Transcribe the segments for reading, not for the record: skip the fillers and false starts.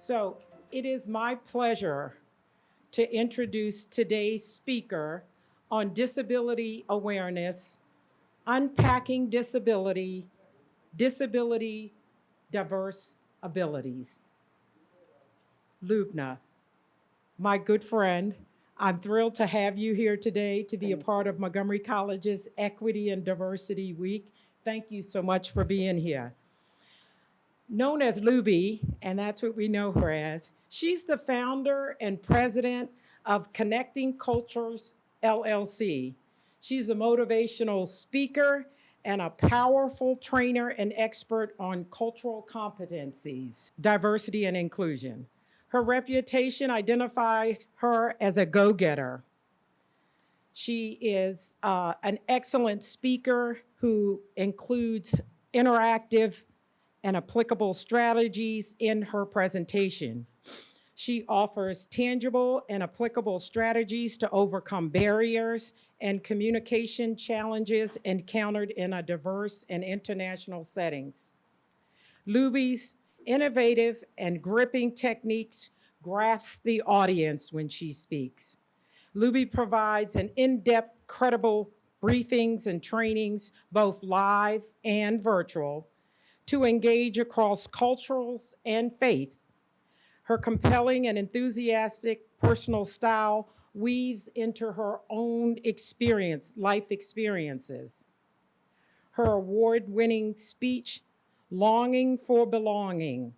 So it is my pleasure to introduce today's speaker on disability awareness, unpacking disability, disability diverse abilities. Lubna, my good friend, I'm thrilled to have you here today to be a part of Montgomery College's Equity and Diversity Week. Thank you so much for being here. Known as Luby, and that's what we know her as, she's the founder and president of Connecting Cultures LLC. She's a motivational speaker and a powerful trainer and expert on cultural competencies, diversity, and inclusion. Her reputation identifies her as a go getter. She is an excellent speaker who includes interactive and applicable strategies in her presentation. She offers tangible and applicable strategies to overcome barriers and communication challenges encountered in a diverse and international settings. Luby's innovative and gripping techniques grasp the audience when she speaks. Luby provides an in-depth, credible briefings and trainings, both live and virtual, to engage across cultures and faith. Her compelling and enthusiastic personal style weaves into her own life experiences. Her award-winning speech, Longing for Belonging,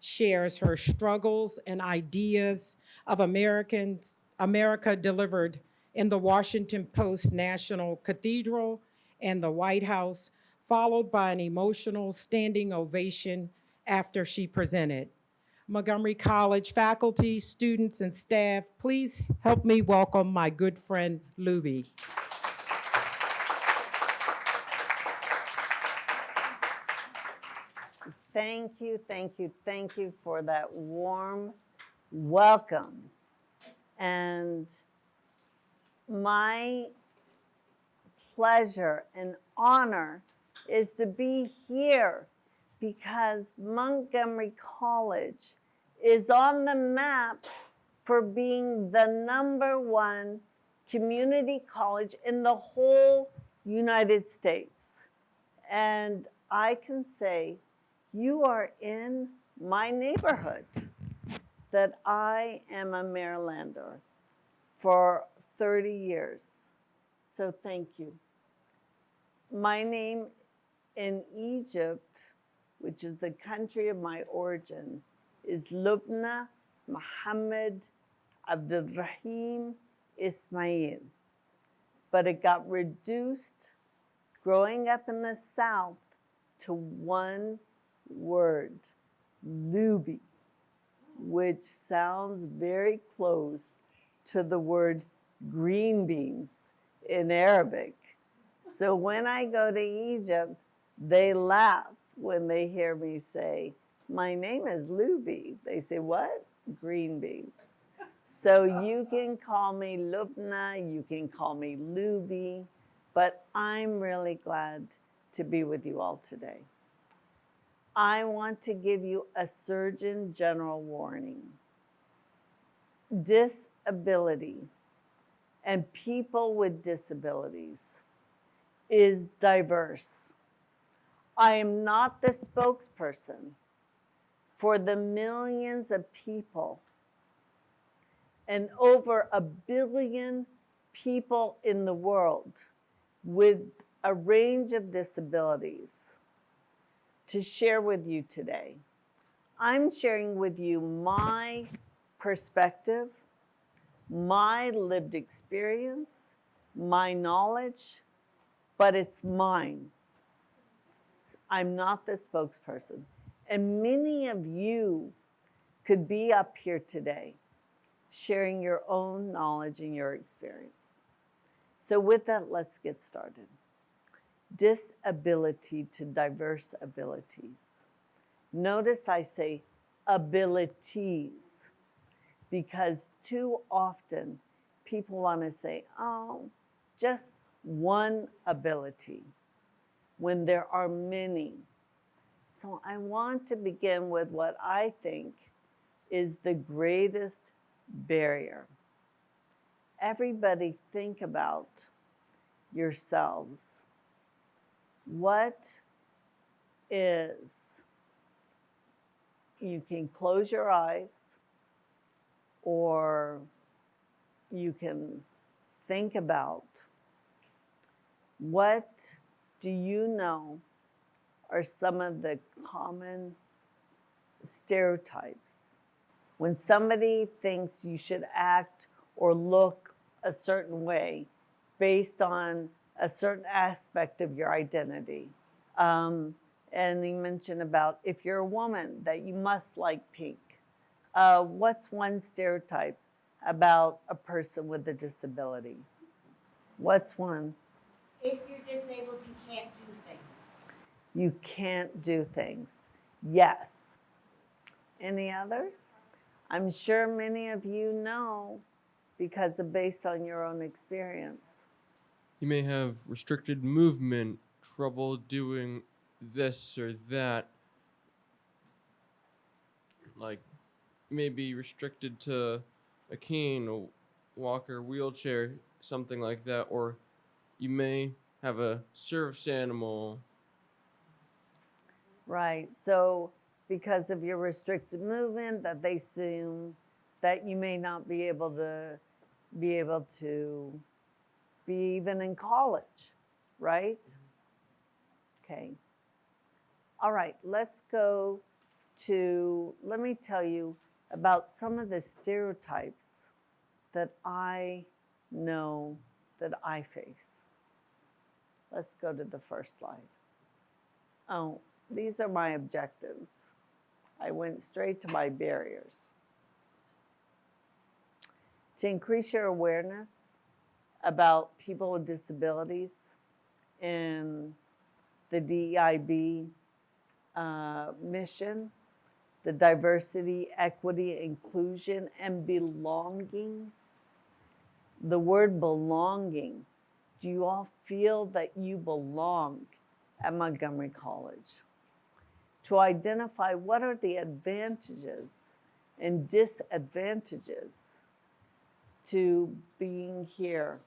shares her struggles and ideas of America delivered in the Washington Post National Cathedral and the White House, followed by an emotional standing ovation after she presented. Montgomery College faculty, students, and staff, please help me welcome my good friend, Luby. Thank you for that warm welcome. And my pleasure and honor is to be here because Montgomery College is on the map for being the #1 community college in the whole United States. And I can say, you are in my neighborhood, that I am a Marylander for 30 years. So thank you. My name in Egypt, which is the country of my origin, is Lubna Muhammad Abdulrahim Ismail. But it got reduced growing up in the South to one word, Luby, which sounds very close to the word green beans in Arabic. So when I go to Egypt, they laugh when they hear me say, my name is Luby. They say, what? Green beans. So you can call me Lubna, you can call me Luby, but I'm really glad to be with you all today. I want to give you a Surgeon General warning. Disability and people with disabilities is diverse. I am not the spokesperson for the millions of people and over 1 billion people in the world with a range of disabilities to share with you today. I'm sharing with you my perspective, my lived experience, my knowledge, but it's mine. I'm not the spokesperson. And many of you could be up here today sharing your own knowledge and your experience. So with that, let's get started. Disability to diverse abilities. Notice I say abilities, because too often people want to say, oh, just one ability, when there are many. So I want to begin with what I think is the greatest barrier. Everybody think about yourselves. What is, you can close your eyes or you can think about, what do you know are some of the common stereotypes? When somebody thinks you should act or look a certain way based on a certain aspect of your identity. And he mentioned about if you're a woman that you must like pink. What's one stereotype about a person with a disability? What's one? If you're disabled, you can't do things. You can't do things. Yes. Any others? I'm sure many of you know because of based on your own experience. You may have restricted movement, trouble doing this or that. Like, you may be restricted to a cane, a walker, wheelchair, something like that. Or you may have a service animal. Right. So because of your restricted movement, that they assume that you may not be able to be even in college, right? Okay. All right, let's go to, let me tell you about some of the stereotypes that I know that I face. Let's go to the first slide. Oh, these are my objectives. I went straight to my barriers. To increase your awareness about people with disabilities in the DEIB mission, the diversity, equity, inclusion, and belonging. The word belonging. Do you all feel that you belong at Montgomery College? To identify what are the advantages and disadvantages to being here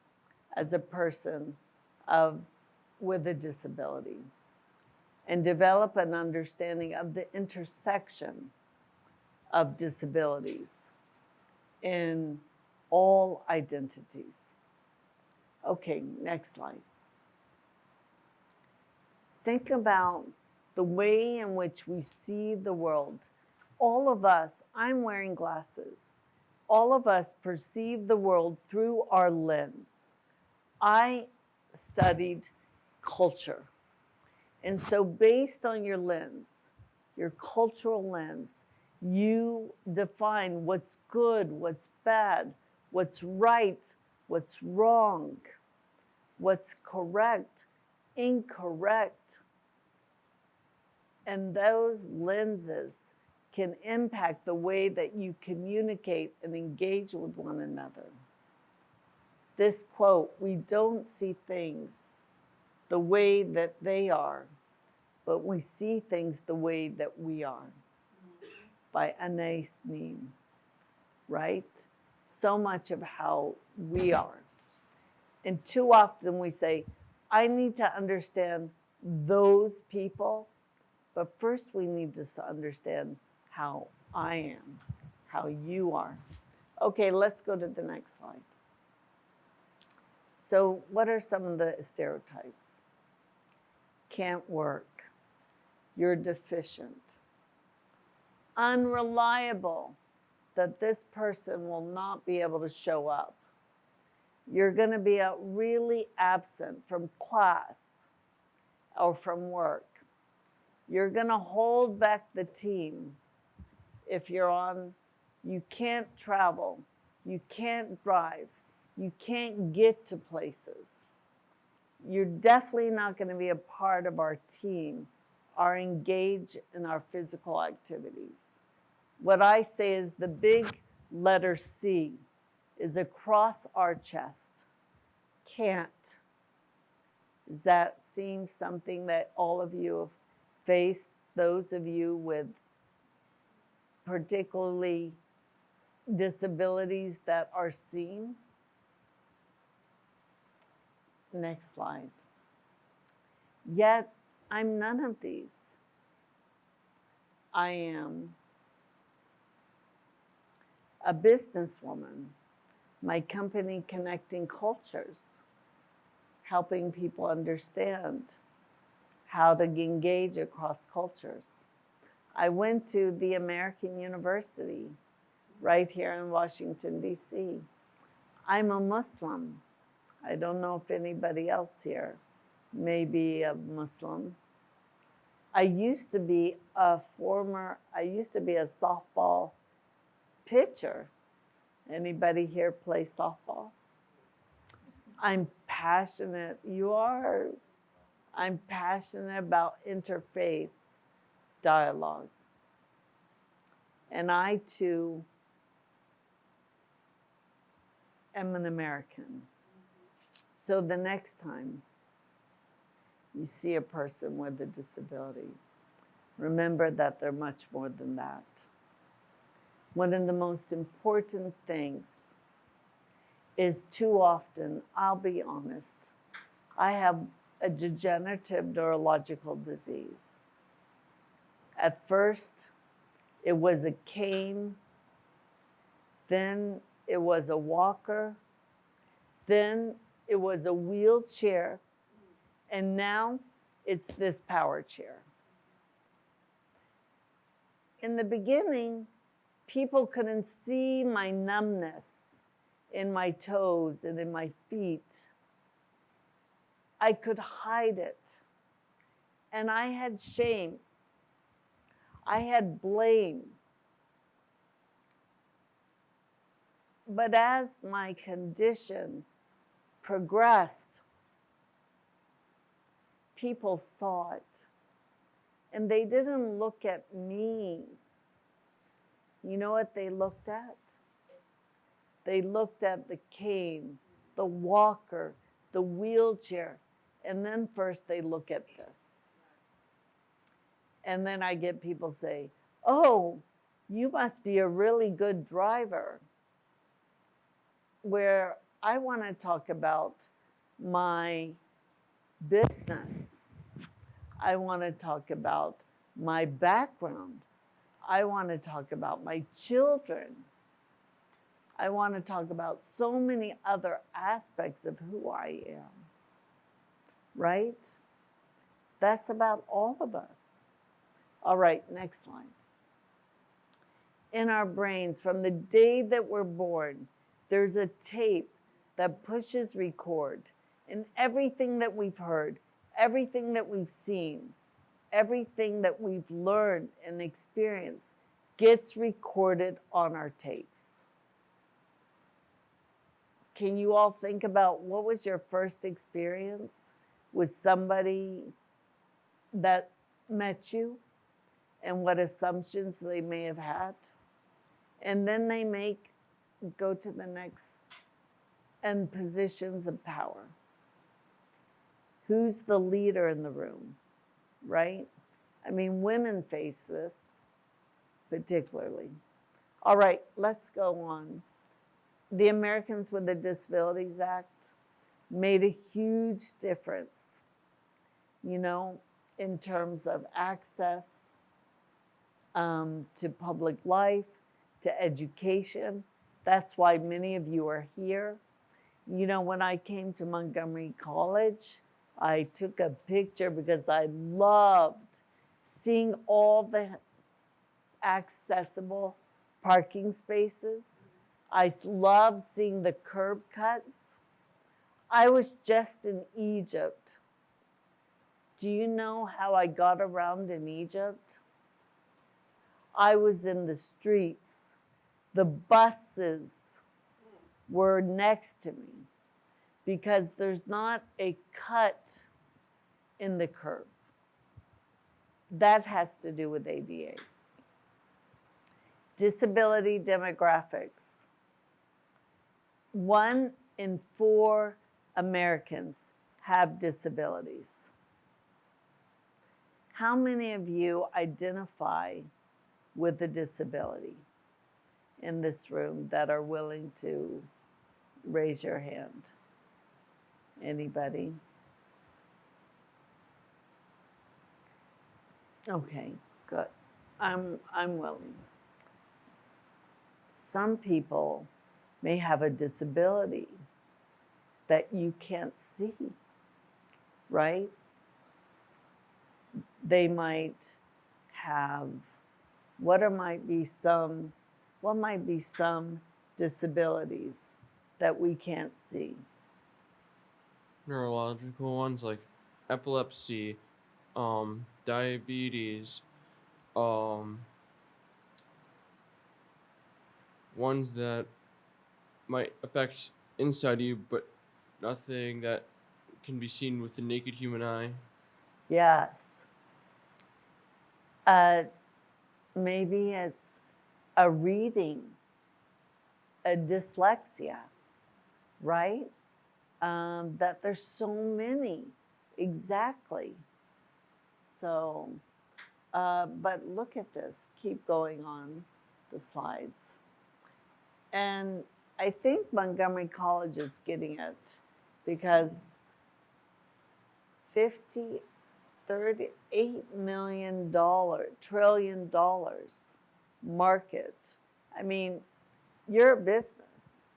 as a person with a disability, and develop an understanding of the intersection of disabilities in all identities. Okay, next slide. Think about the way in which we see the world. All of us, I'm wearing glasses, all of us perceive the world through our lens. I studied culture. And so based on your lens, your cultural lens, you define what's good, what's bad, what's right, what's wrong, what's correct, incorrect. And those lenses can impact the way that you communicate and engage with one another. This quote, "We don't see things the way that they are, but we see things the way that we are," by Anais Nin, right? So much of how we are. And too often we say, I need to understand those people, but first we need to understand how I am, how you are. Okay, let's go to the next slide. So what are some of the stereotypes? Can't work. You're deficient. Unreliable, that this person will not be able to show up. You're going to be really absent from class or from work. You're going to hold back the team if you're on, you can't travel, you can't drive, you can't get to places. You're definitely not going to be a part of our team or engage in our physical activities. What I say is the big letter C is across our chest. Can't. Does that seem something that all of you have faced? Those of you with particularly disabilities that are seen. Next slide. Yet, I'm none of these. I am a businesswoman, my company Connecting Cultures, helping people understand how to engage across cultures. I went to the American University right here in Washington, D.C. I'm a Muslim. I don't know if anybody else here may be a Muslim. I used to be a softball pitcher. Anybody here play softball? I'm passionate. You are. I'm passionate about interfaith dialogue. And I too am an American. So the next time you see a person with a disability, remember that they're much more than that. One of the most important things is too often, I'll be honest, I have a degenerative neurological disease. At first, it was a cane, then it was a walker, then it was a wheelchair, and now it's this power chair. In the beginning, people couldn't see my numbness in my toes and in my feet. I could hide it. And I had shame. I had blame. But as my condition progressed, people saw it. And they didn't look at me. You know what they looked at? They looked at the cane, the walker, the wheelchair, and then first they look at this. And then I get people say, oh, you must be a really good driver. Where I want to talk about my business. I want to talk about my background. I want to talk about my children. I want to talk about so many other aspects of who I am, right? That's about all of us. All right, next slide. In our brains, from the day that we're born, there's a tape that pushes record, and everything that we've heard, everything that we've seen, everything that we've learned and experienced gets recorded on our tapes. Can you all think about what was your first experience with somebody that met you and what assumptions they may have had? And then they go to the next and positions of power. Who's the leader in the room, right? I mean, women face this particularly. All right, let's go on. The Americans with the Disabilities Act made a huge difference, you know, in terms of access to public life, to education. That's why many of you are here. You know, when I came to Montgomery College, I took a picture because I loved seeing all the accessible parking spaces. I loved seeing the curb cuts. I was just in Egypt. Do you know how I got around in Egypt? I was in the streets. The buses were next to me because there's not a cut in the curb. That has to do with ADA. Disability demographics. 1 in 4 Americans have disabilities. How many of you identify with a disability in this room that are willing to raise your hand? Anybody? Okay, good. I'm willing. Some people may have a disability that you can't see, right? They might have what might be some disabilities that we can't see. Neurological ones like epilepsy, diabetes, ones that might affect inside you, but nothing that can be seen with the naked human eye. Yes. Maybe it's a reading, a dyslexia, right? That there's so many, exactly. So, but look at this, keep going on the slides. And I think Montgomery College is getting it because $38 trillion market. I mean, you're a business.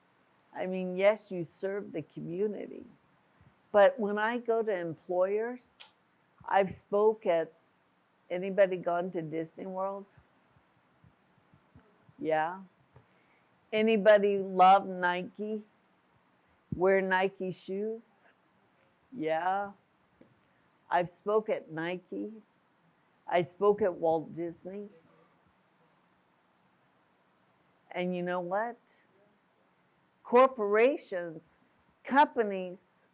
I mean, yes, you serve the community. But when I go to employers, I've spoke at, anybody gone to Disney World? Yeah. Anybody love Nike? Wear Nike shoes? Yeah. I've spoke at Nike. I spoke at Walt Disney. And you know what? Corporations, companies,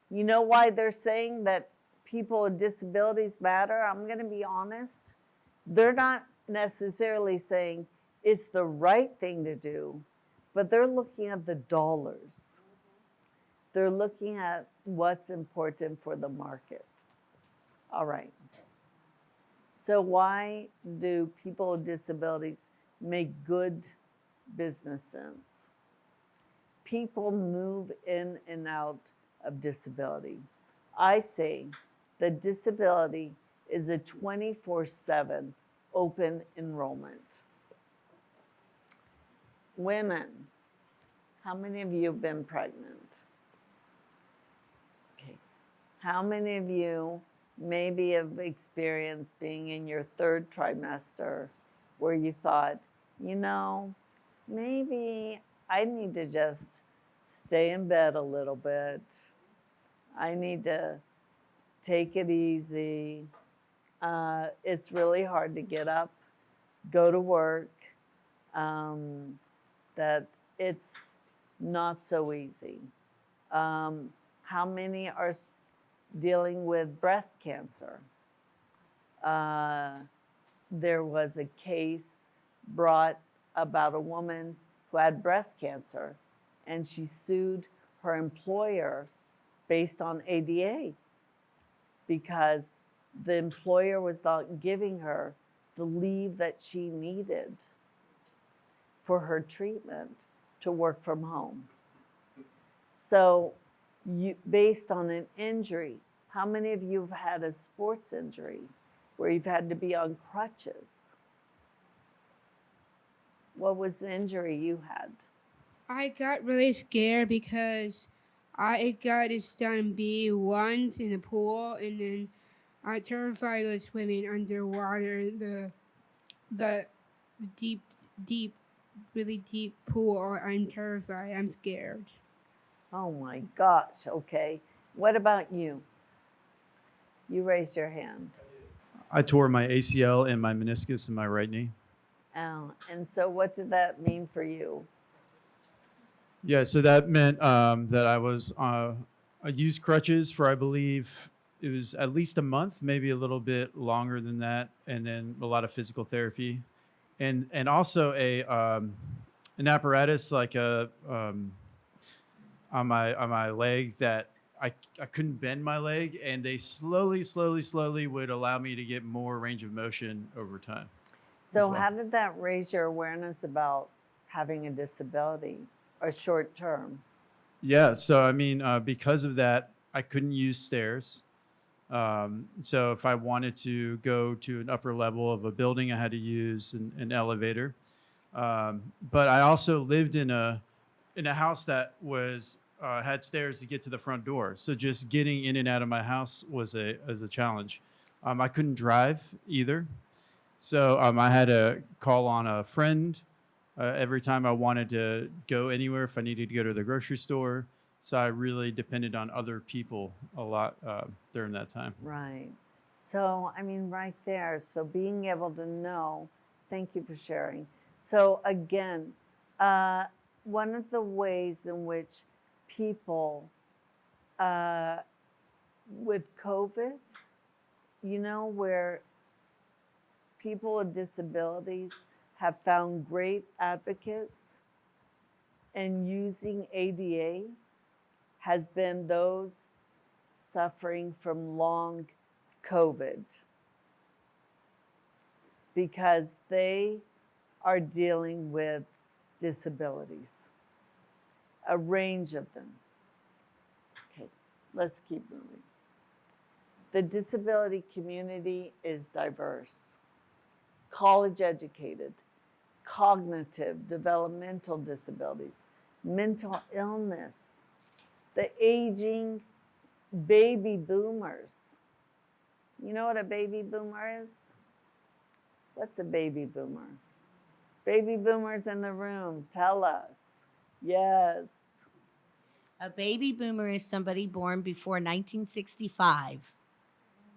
you know why they're saying that people with disabilities matter? I'm going to be honest. They're not necessarily saying it's the right thing to do, but they're looking at the dollars. They're looking at what's important for the market. All right. So why do people with disabilities make good business sense? People move in and out of disability. I say that disability is a 24/7 open enrollment. Women, how many of you have been pregnant? Okay. How many of you maybe have experienced being in your third trimester where you thought, you know, maybe I need to just stay in bed a little bit. I need to take it easy. It's really hard to get up, go to work, that it's not so easy. How many are dealing with breast cancer? There was a case brought about a woman who had breast cancer, and she sued her employer based on ADA because the employer was not giving her the leave that she needed for her treatment to work from home. So based on an injury, how many of you have had a sports injury where you've had to be on crutches? What was the injury you had? I got really scared because I got stung bee once in the pool, and then I terrified of swimming underwater, the deep, really deep pool. I'm terrified. I'm scared. Oh my gosh, okay. What about you? You raised your hand. I tore my ACL and my meniscus in my right knee. Oh, and so what did that mean for you? Yeah, so that meant that I used crutches for, I believe, it was at least a month, maybe a little bit longer than that, and then a lot of physical therapy, and also an apparatus like on my leg that I couldn't bend my leg, and they slowly would allow me to get more range of motion over time. So well. how did that raise your awareness about having a disability or short term? Yeah, so I mean, because of that, I couldn't use stairs. So if I wanted to go to an upper level of a building, I had to use an elevator. But I also lived in a house that was had stairs to get to the front door. So just getting in and out of my house was a challenge. I couldn't drive either, so I had to call on a friend every time I wanted to go anywhere. If I needed to go to the grocery store, so I really depended on other people a lot during that time. Right. So, I mean, right there. So, being able to know, thank you for sharing. So, again, one of the ways in which people with COVID, you know, where people with disabilities have found great advocates and using ADA has been those suffering from long COVID because they are dealing with disabilities, a range of them. Okay, let's keep moving. The disability community is diverse, college educated, cognitive, developmental disabilities, mental illness, the aging baby boomers. You know what a baby boomer is? What's a baby boomer? Baby boomers in the room, tell us. Yes. A baby boomer is somebody born before 1965.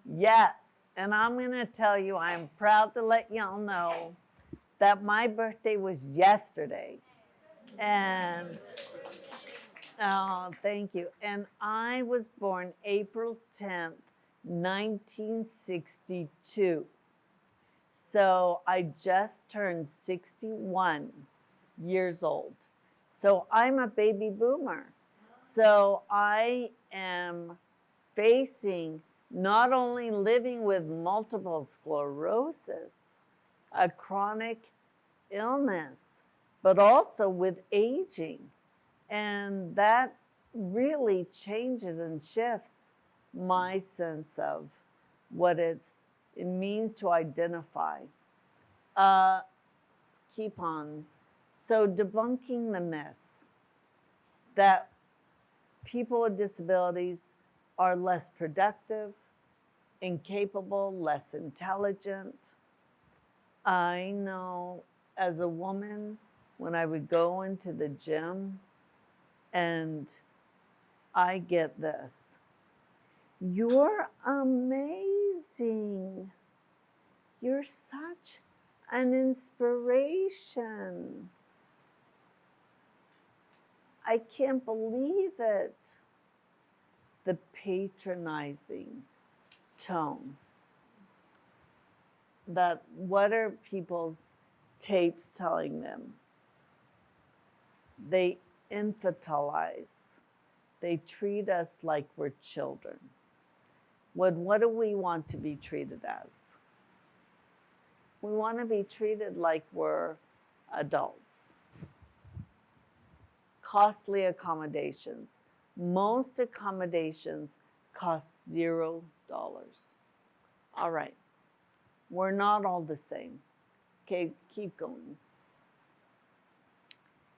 Yes. And I'm going to tell you, I'm proud to let y'all know that my birthday was yesterday. And, oh, thank you. And I was born April 10th, 1962. So I just turned 61 years old. So I'm a baby boomer. So I am facing not only living with multiple sclerosis, a chronic illness, but also with aging. And that really changes and shifts my sense of what it means to identify. Keep on. So debunking the myths that people with disabilities are less productive, incapable, less intelligent. I know as a woman, when I would go into the gym and I get this, you're amazing. You're such an inspiration. I can't believe it. The patronizing tone. That what are people's tapes telling them? They infantilize. They treat us like we're children. What do we want to be treated as? We want to be treated like we're adults. Costly accommodations. Most accommodations cost $0. All right. We're not all the same. Okay, keep going.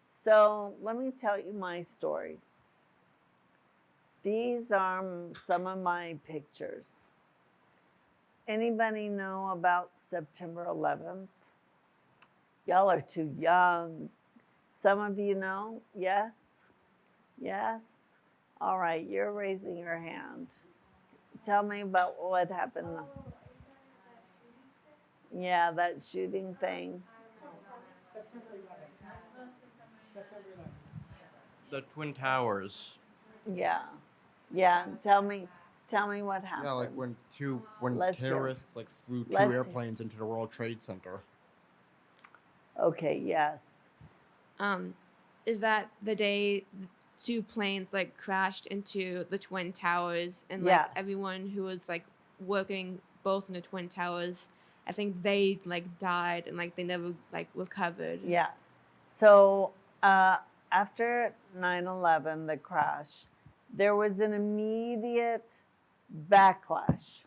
So let me tell you my story. These are some of my pictures. Anybody know about September 11th? Y'all are too young. Some of you know? Yes? Yes? All right, you're raising your hand. Tell me about what happened. Yeah, that shooting thing. September 11th. September 11th. The Twin Towers. Yeah. Yeah, tell me what happened. Yeah, like when Let's hear. terrorists like flew 2 Let's hear. airplanes into the World Trade Center. Okay, yes. Is that the day the 2 planes like crashed into the Twin Towers and like Yes. everyone who was like working both in the Twin Towers I think they like died and like they never like recovered. Yes. So after 9/11, the crash, there was an immediate backlash.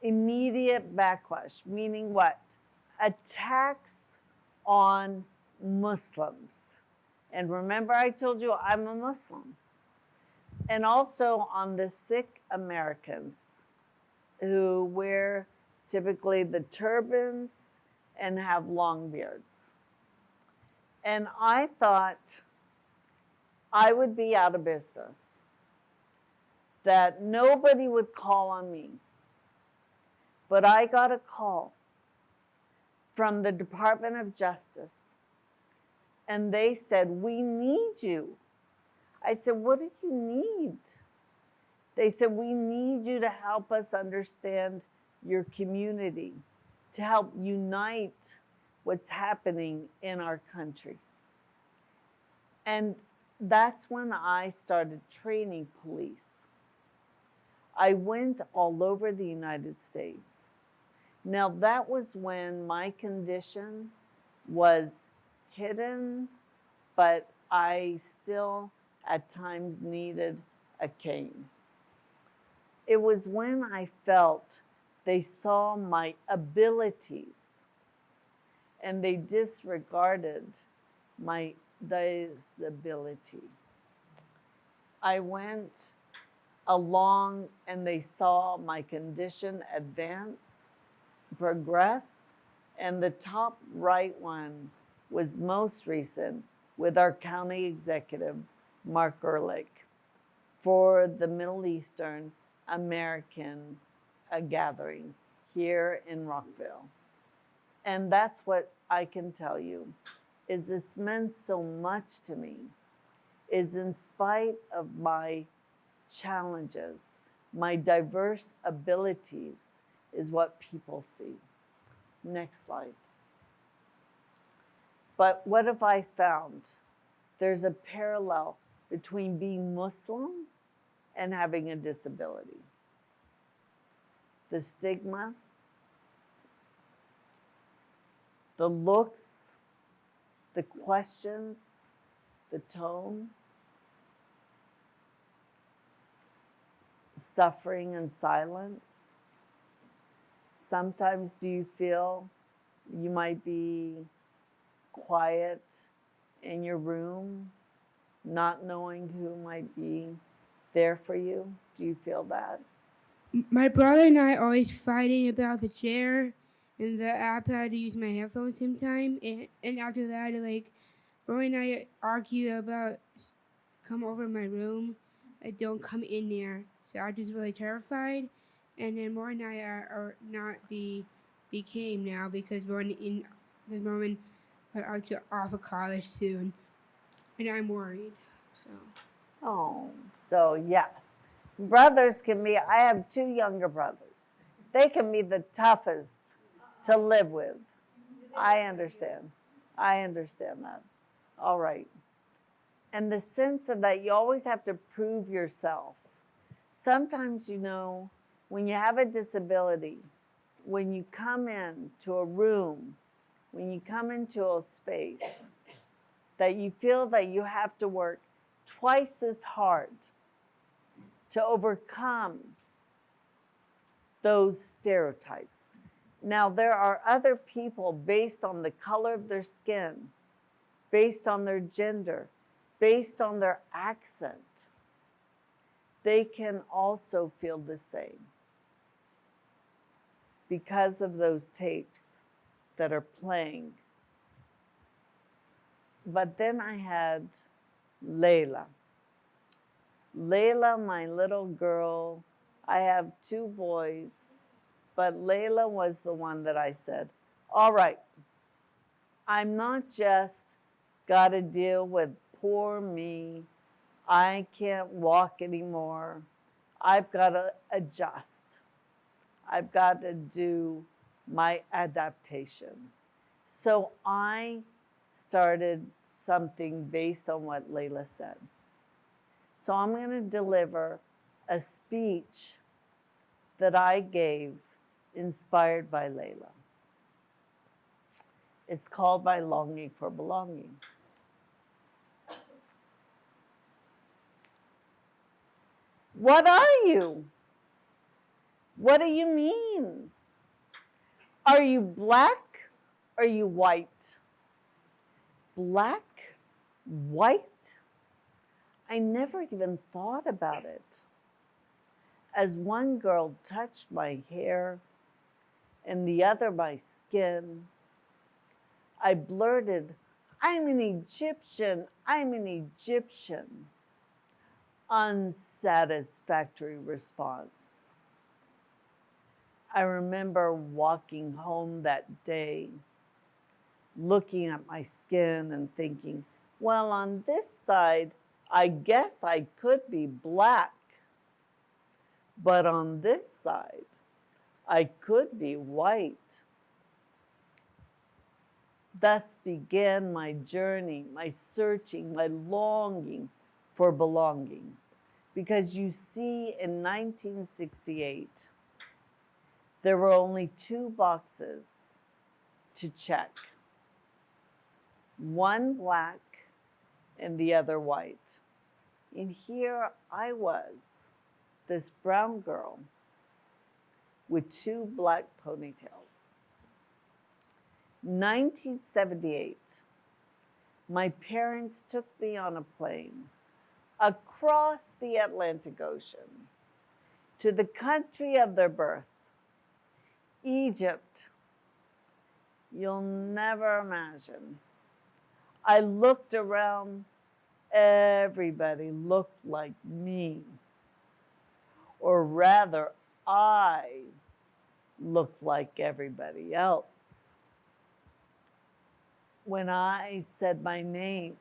Immediate backlash, meaning what? Attacks on Muslims. And remember, I told you I'm a Muslim. And also on the Sikh Americans who wear typically the turbans and have long beards. And I thought I would be out of business, that nobody would call on me. But I got a call from the Department of Justice, and they said, "We need you." I said, "What do you need?" They said, "We need you to help us understand your community, to help unite what's happening in our country." And that's when I started training police. I went all over the United States. Now, that was when my condition was hidden, but I still at times needed a cane. It was when I felt they saw my abilities and they disregarded my disability. I went along and they saw my condition advance, progress, and the top right one was most recent with our county executive, Mark Ehrlich, for the Middle Eastern American gathering here in Rockville. And that's what I can tell you, is it's meant so much to me, is in spite of my challenges, my diverse abilities is what people see. Next slide. But what have I found? There's a parallel between being Muslim and having a disability. The stigma, the looks, the questions, the tone, suffering and silence. Sometimes do you feel you might be quiet in your room, not knowing who might be there for you? Do you feel that? My brother and I always fighting about the chair and the app how to use my headphones sometime. And after that, like, Roy and I argue about come over my room. I don't come in there. So I'm just really terrified. And then Roy and I are not became now because we're in the moment we're out to off of college soon. And I'm worried. So Oh, so yes. Brothers can be, I have two younger brothers. They can be the toughest to live with. I understand. I understand that. All right. And the sense of that you always have to prove yourself. Sometimes, you know, when you have a disability, when you come into a room, when you come into a space, that you feel that you have to work twice as hard to overcome those stereotypes. Now, there are other people based on the color of their skin, based on their gender, based on their accent. They can also feel the same because of those tapes that are playing. But then I had Layla. Layla, my little girl, I have two boys, but Layla was the one that I said, all right, I'm not just got to deal with poor me. I can't walk anymore. I've got to adjust. I've got to do my adaptation. So I started something based on what Layla said. So I'm going to deliver a speech that I gave inspired by Layla. It's called my longing for belonging. What are you? What do you mean? Are you black? Are you white? Black? White? I never even thought about it. As one girl touched my hair and the other my skin, I blurted, I'm an Egyptian, I'm an Egyptian. Unsatisfactory response. I remember walking home that day, looking at my skin and thinking, well, on this side, I guess I could be black. But on this side, I could be white. Thus began my journey, my searching, my longing for belonging. Because you see, in 1968, there were only 2 boxes to check. One black and the other white. And here I was, this brown girl with 2 black ponytails. 1978, my parents took me on a plane across the Atlantic Ocean to the country of their birth, Egypt. You'll never imagine. I looked around, everybody looked like me. Or rather, I looked like everybody else. When I said my name,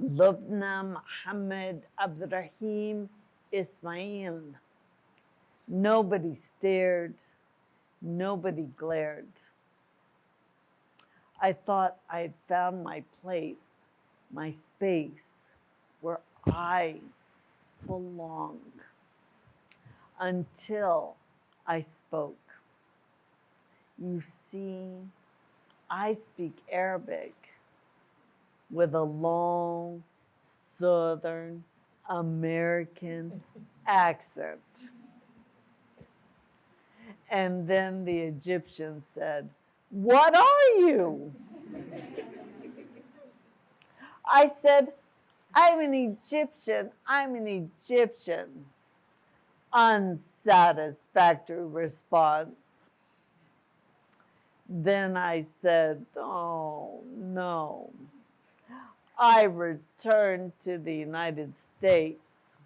Lubna Muhammad Abdurrahim Ismail, nobody stared, nobody glared. I thought I had found my place, my space, where I belong, until I spoke. You see, I speak Arabic with a long Southern American accent. And then the Egyptian said, what are you? I said, I'm an Egyptian, I'm an Egyptian. Unsatisfactory response. Then I said, oh no. I returned to the United States.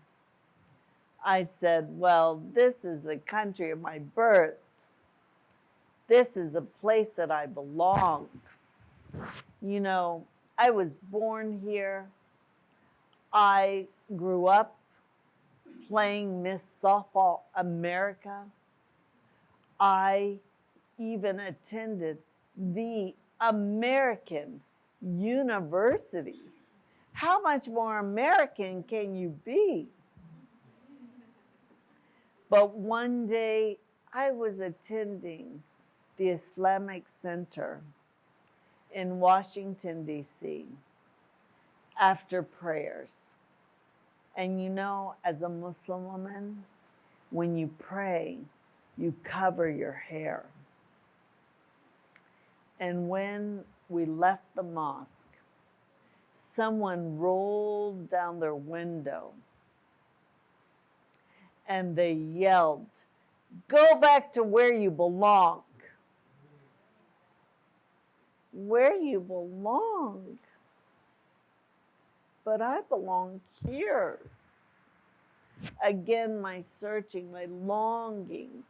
I said, well, this is the country of my birth. This is the place that I belong. You know, I was born here. I grew up playing Miss Softball America. I even attended the American University. How much more American can you be? But one day I was attending the Islamic Center in Washington, D.C. after prayers. And you know, as a Muslim woman, when you pray, you cover your hair. And when we left the mosque, someone rolled down their window and they yelled, go back to where you belong. Where you belong. But I belong here. Again, my searching, my longing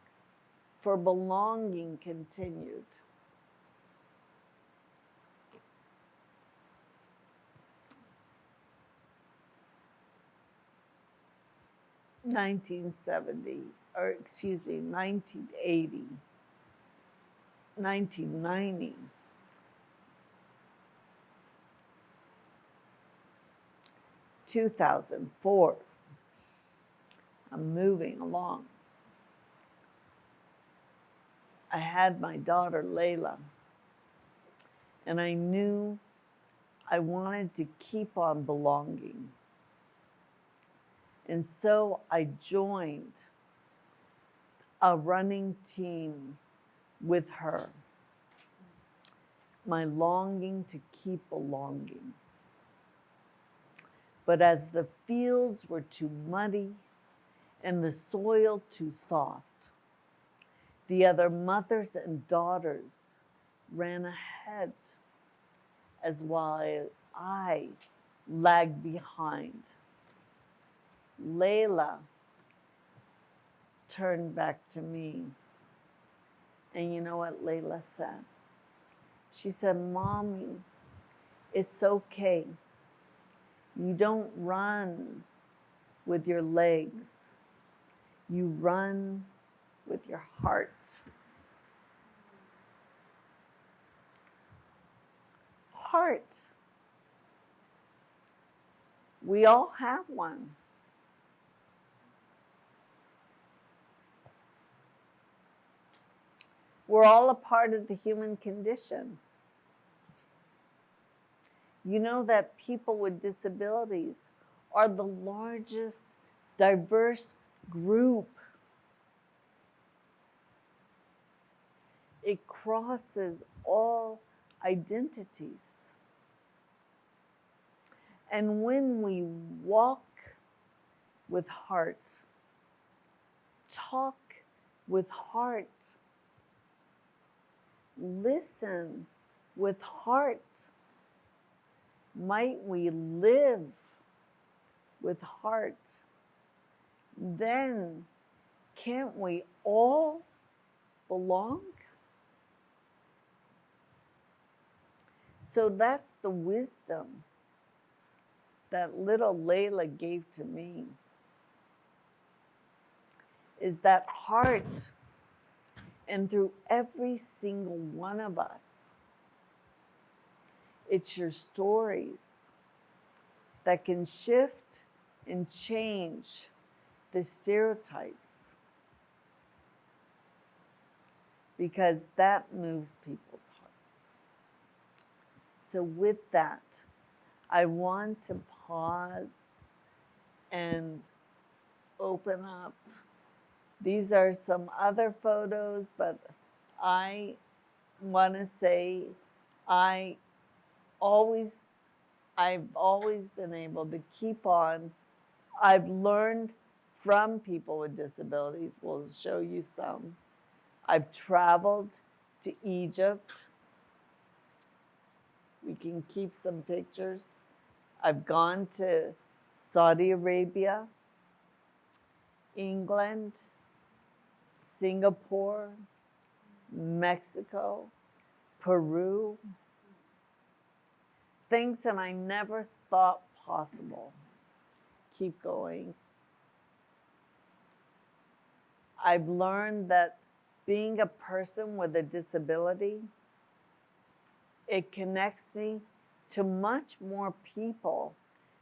for belonging continued. $1980, 1990. 2004. I'm moving along. I had my daughter Layla. And I knew I wanted to keep on belonging. And so I joined a running team with her. My longing to keep belonging. But as the fields were too muddy and the soil too soft, the other mothers and daughters ran ahead as while I lagged behind. Layla turned back to me. And you know what Layla said? She said, "Mommy, it's okay. You don't run with your legs. You run with your heart." Heart. We all have one. We're all a part of the human condition. You know that people with disabilities are the largest diverse group. It crosses all identities. And when we walk with heart, talk with heart, listen with heart, might we live with heart, then can't we all belong? So that's the wisdom that little Layla gave to me, is that heart. And through every single one of us, it's your stories that can shift and change the stereotypes, because that moves people's hearts. So with that, I want to pause and open up. These are some other photos, but I want to say I've always been able to keep on. I've learned from people with disabilities. We'll show you some. I've traveled to Egypt. We can keep some pictures. I've gone to Saudi Arabia, England, Singapore, Mexico, Peru. Things that I never thought possible. Keep going. I've learned that being a person with a disability, it connects me to much more people,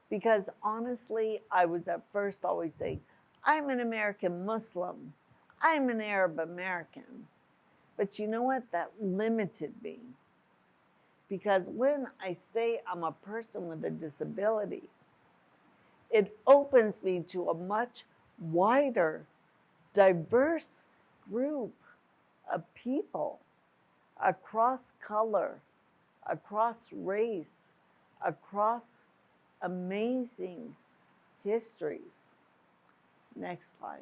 because honestly, I was at first always saying, I'm an American Muslim. I'm an Arab American. But you know what? That limited me. Because when I say I'm a person with a disability, it opens me to a much wider, diverse group of people across color, across race, across amazing histories. Next slide.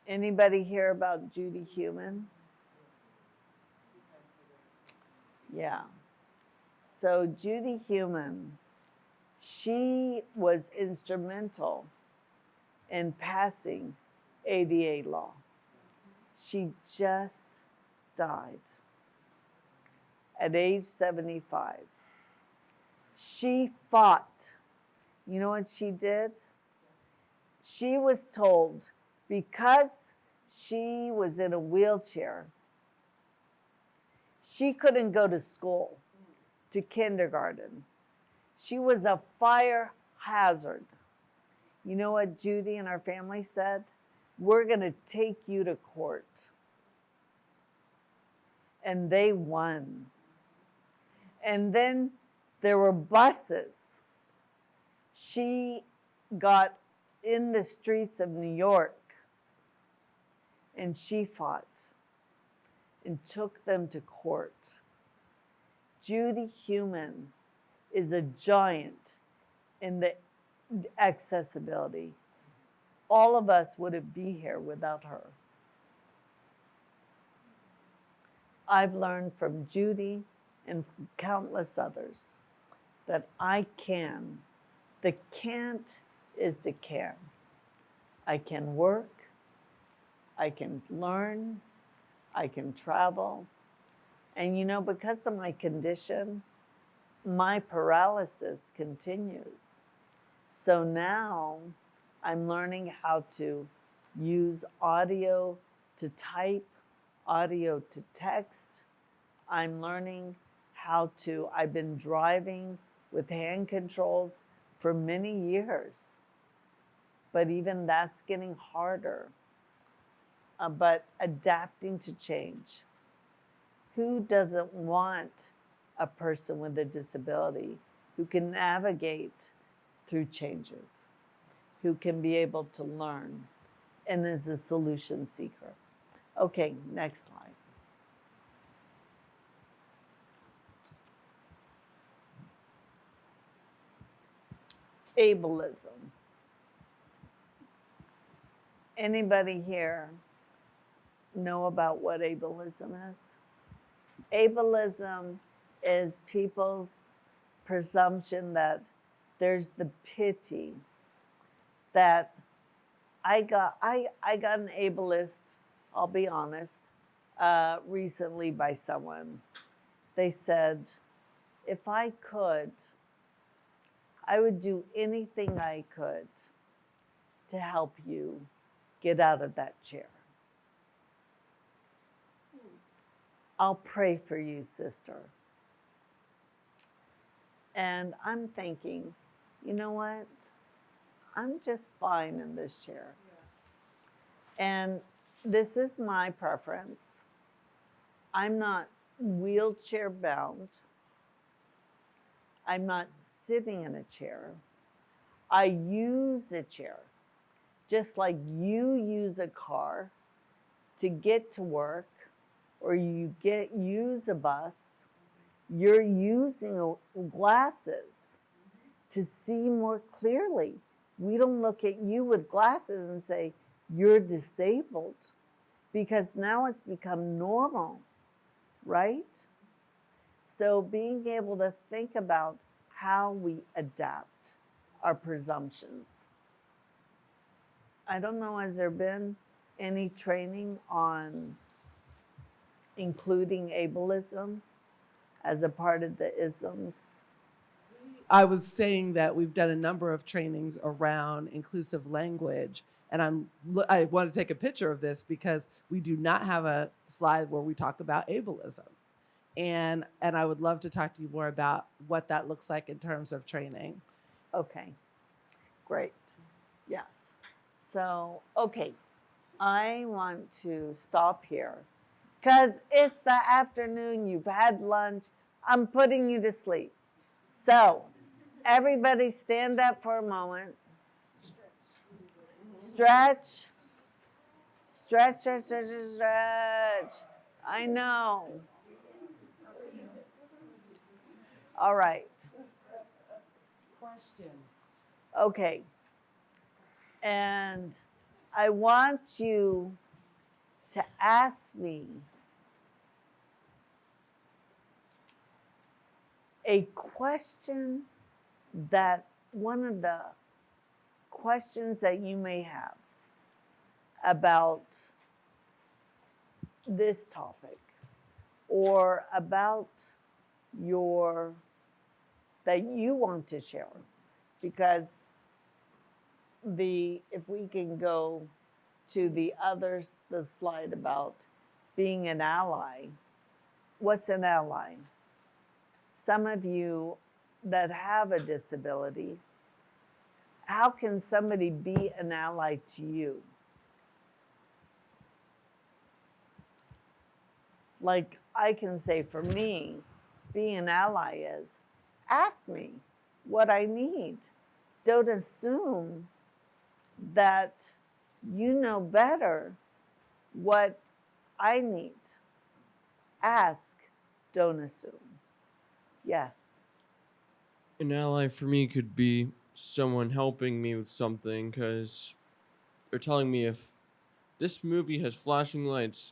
Anybody hear about Judy Heumann? Yeah. So Judy Heumann, she was instrumental in passing ADA law. She just died at age 75. She fought. You know what she did? She was told, because she was in a wheelchair, she couldn't go to school, to kindergarten. She was a fire hazard. You know what Judy and our family said? We're going to take you to court. and they won. And then there were buses. She got in the streets of New York and she fought and took them to court. Judy Heumann is a giant in the accessibility. All of us wouldn't be here without her. I've learned from Judy and from countless others that I can. The can't is the can. I can work, I can learn, I can travel. And you know, because of my condition, my paralysis continues. So now I'm learning how to use audio to type, audio to text. I'm learning how to, I've been driving with hand controls for many years, but even that's getting harder. But adapting to change. Who doesn't want a person with a disability who can navigate through changes, who can be able to learn and is a solution seeker? Okay, next slide. Ableism. Anybody here know about what ableism is? Ableism is people's presumption that there's the pity that I got an ableist, I'll be honest, recently by someone. They said, if I could, I would do anything I could to help you get out of that chair. I'll pray for you, sister. And I'm thinking, you know what? I'm just fine in this chair. And this is my preference. I'm not wheelchair bound. I'm not sitting in a chair. I use a chair, just like you use a car to get to work, or you use a bus. You're using glasses to see more clearly. We don't look at you with glasses and say, you're disabled, because now it's become normal, right? So being able to think about how we adapt our presumptions. I don't know, has there been any training on including ableism as a part of the isms? I was saying that we've done a number of trainings around inclusive language, and I want to take a picture of this because we do not have a slide where we talk about ableism. And I would love to talk to you more about what that looks like in terms of training. Okay, great. Yes. So, okay, I want to stop here because it's the afternoon, you've had lunch, I'm putting you to sleep. So, everybody stand up for a moment. Stretch. Stretch, stretch, stretch, stretch. I know. All right. Questions? Okay. And I want you to ask me a question, that one of the questions that you may have about this topic, or about that you want to share. Because if we can go to the slide about being an ally. What's an ally? Some of you that have a disability, how can somebody be an ally to you? like I can say for me, being an ally is ask me what I need. Don't assume that you know better what I need. Ask, don't assume. Yes. An ally for me could be someone helping me with something, because they're telling me if this movie has flashing lights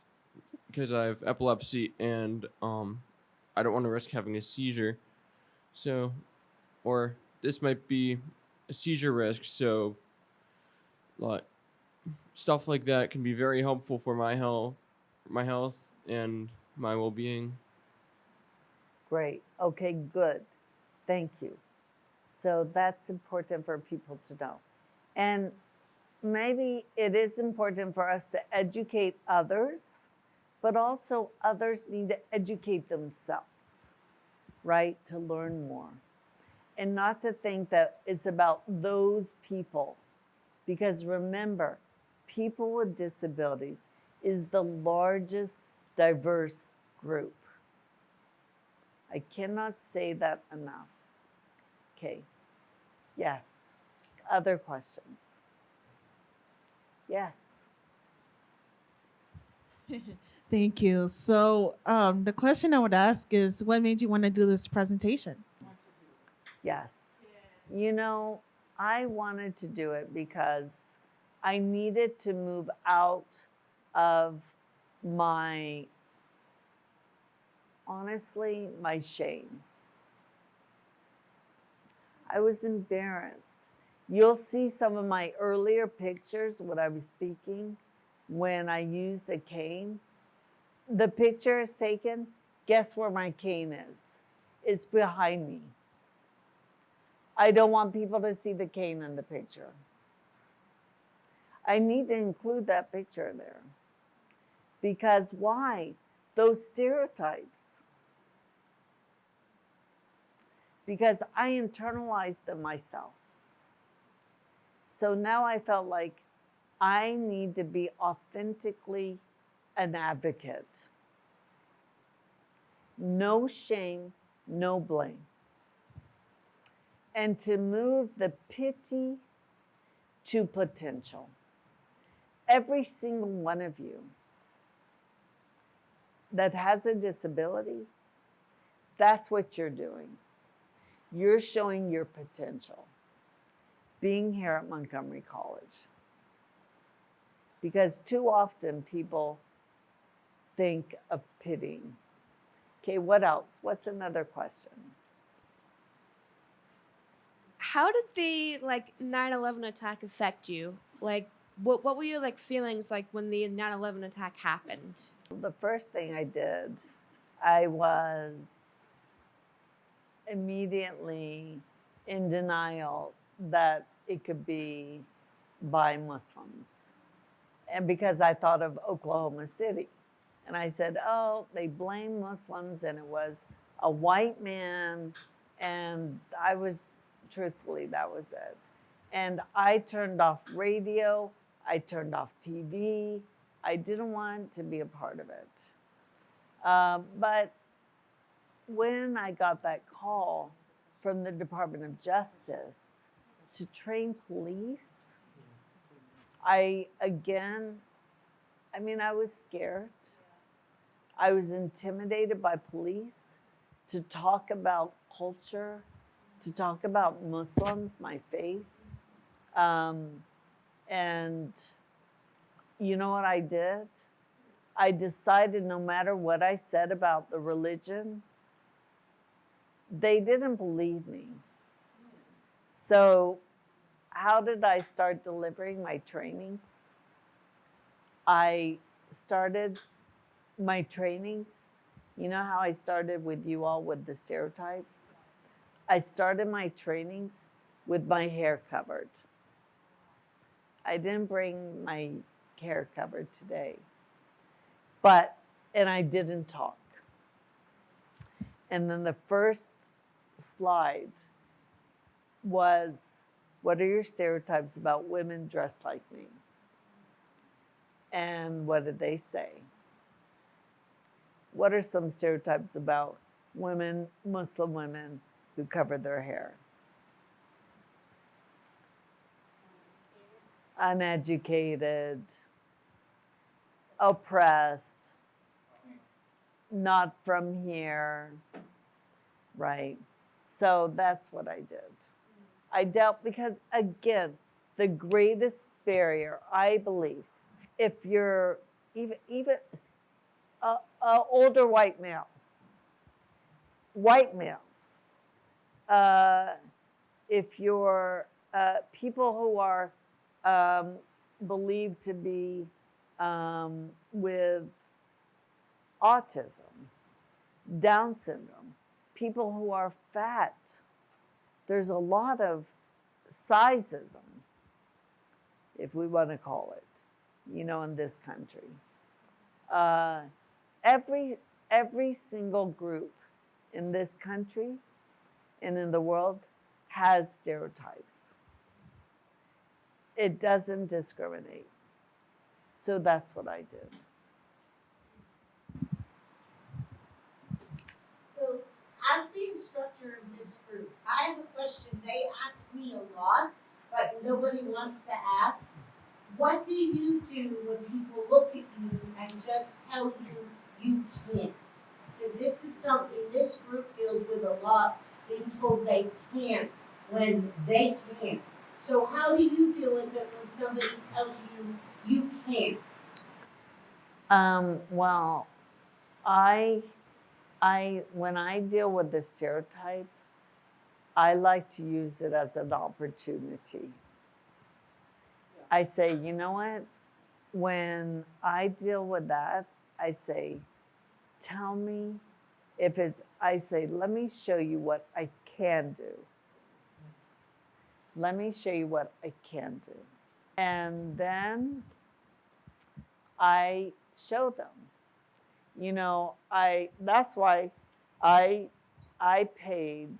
because I have epilepsy and I don't want to risk having a seizure. So, or this might be a seizure risk, so like stuff like that can be very helpful for my health and my well-being. Great. Okay, good. Thank you. So that's important for people to know. And maybe it is important for us to educate others, but also others need to educate themselves, right? To learn more. And not to think that it's about those people. Because remember, people with disabilities is the largest diverse group. I cannot say that enough. Okay. Yes. Other questions? Yes. Thank you. So the question I would ask is, what made you want to do this presentation? Yes. You know, I wanted to do it because I needed to move out of my, honestly, my shame. I was embarrassed. You'll see some of my earlier pictures when I was speaking, when I used a cane. The picture is taken. Guess where my cane is? It's behind me. I don't want people to see the cane in the picture. I need to include that picture there. Because why? Those stereotypes. Because I internalized them myself. So now I felt like I need to be authentically an advocate. No shame, no blame. And to move the pity to potential. Every single one of you that has a disability, that's what you're doing. You're showing your potential being here at Montgomery College. Because too often people think of pitying. Okay, what else? What's another question? How did the 9/11 attack affect you? Like, what were your feelings like when the 9/11 attack happened? The first thing I did, I was immediately in denial that it could be by Muslims. And because I thought of Oklahoma City. And I said, oh, they blame Muslims and it was a white man. And I was, truthfully, that was it. And I turned off radio. I turned off TV. I didn't want to be a part of it. But when I got that call from the Department of Justice to train police, I was scared. I was intimidated by police to talk about culture, to talk about Muslims, my faith. And you know what I did? I decided no matter what I said about the religion, they didn't believe me. So how did I start delivering my trainings? I started my trainings, you know how I started with you all with the stereotypes? I started my trainings with my hair covered. I didn't bring my hair covered today, and I didn't talk. And then the first slide was, what are your stereotypes about women dressed like me? And what did they say? What are some stereotypes about women, Muslim women who cover their hair? Uneducated, oppressed, not from here, right? So that's what I did. I dealt, because again, the greatest barrier, I believe, if you're even a older white males, if you're people who are believed to be with autism, Down syndrome, people who are fat. There's a lot of sizeism, if we want to call it, in this country. Every single group in this country and in the world has stereotypes. It doesn't discriminate. So that's what I did. So, as the instructor of this group, I have a question they ask me a lot, but nobody wants to ask. What do you do when people look at you and just tell you you can't? Because this is something this group deals with a lot, being told they can't when they can. So how do you deal with it when somebody tells you you can't? Well, I when I deal with the stereotype, I like to use it as an opportunity. I say, you know what? When I deal with that, I say, tell me if it's, I say, let me show you what I can do. Let me show you what I can do. And then I show them. That's why I paid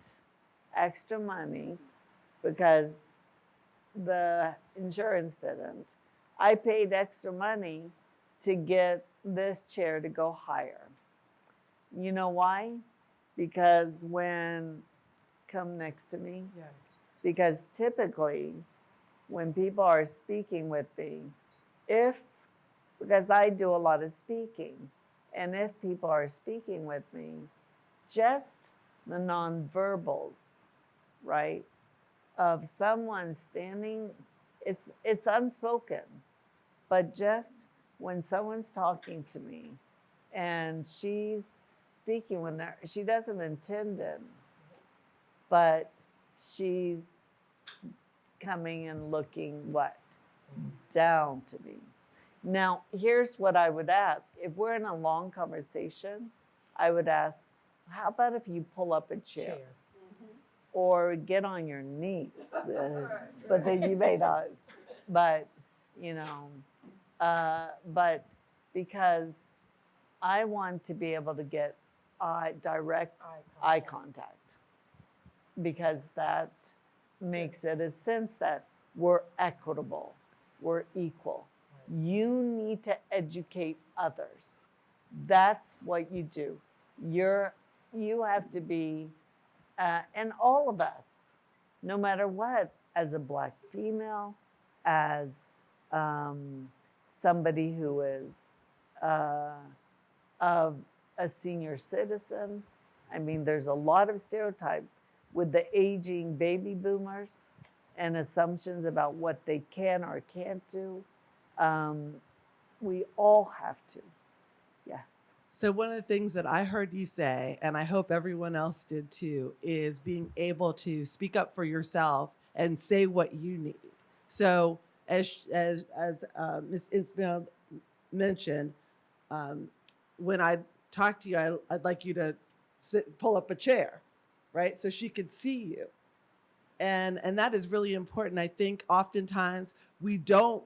extra money because the insurance didn't. I paid extra money to get this chair to go higher. You know why? Because come next to me. Yes. Because typically when people are speaking with me, because I do a lot of speaking, and if people are speaking with me, just the nonverbals, right, of someone standing, it's unspoken, but just when someone's talking to me and she's speaking she doesn't intend it, but she's coming and looking down to me. Now, here's what I would ask. If we're in a long conversation, I would ask, how about if you pull up a chair? Or get on your knees? But then you may not. But, but because I want to be able to get direct eye contact. Because that makes it a sense that we're equitable, we're equal. You need to educate others. That's what you do. You have to be, and all of us, no matter what, as a Black female, as somebody who is of a senior citizen. I mean, there's a lot of stereotypes with the aging baby boomers and assumptions about what they can or can't do. We all have to, yes. So one of the things that I heard you say, and I hope everyone else did too, is being able to speak up for yourself and say what you need. So as Ms. Ismail mentioned, when I talk to you, I'd like you to pull up a chair, right? So she could see you. And that is really important. I think oftentimes we don't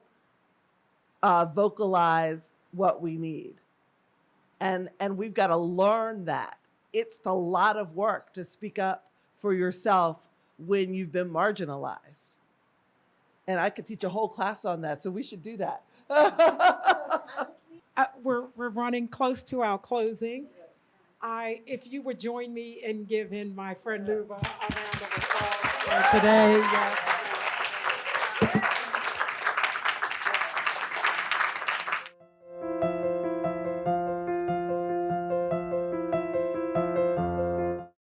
vocalize what we need. And we've got to learn that. It's a lot of work to speak up for yourself when you've been marginalized. And I could teach a whole class on that, so we should do that. We're running close to our closing. If you would join me in giving my friend Luba a round of applause for today. Yes.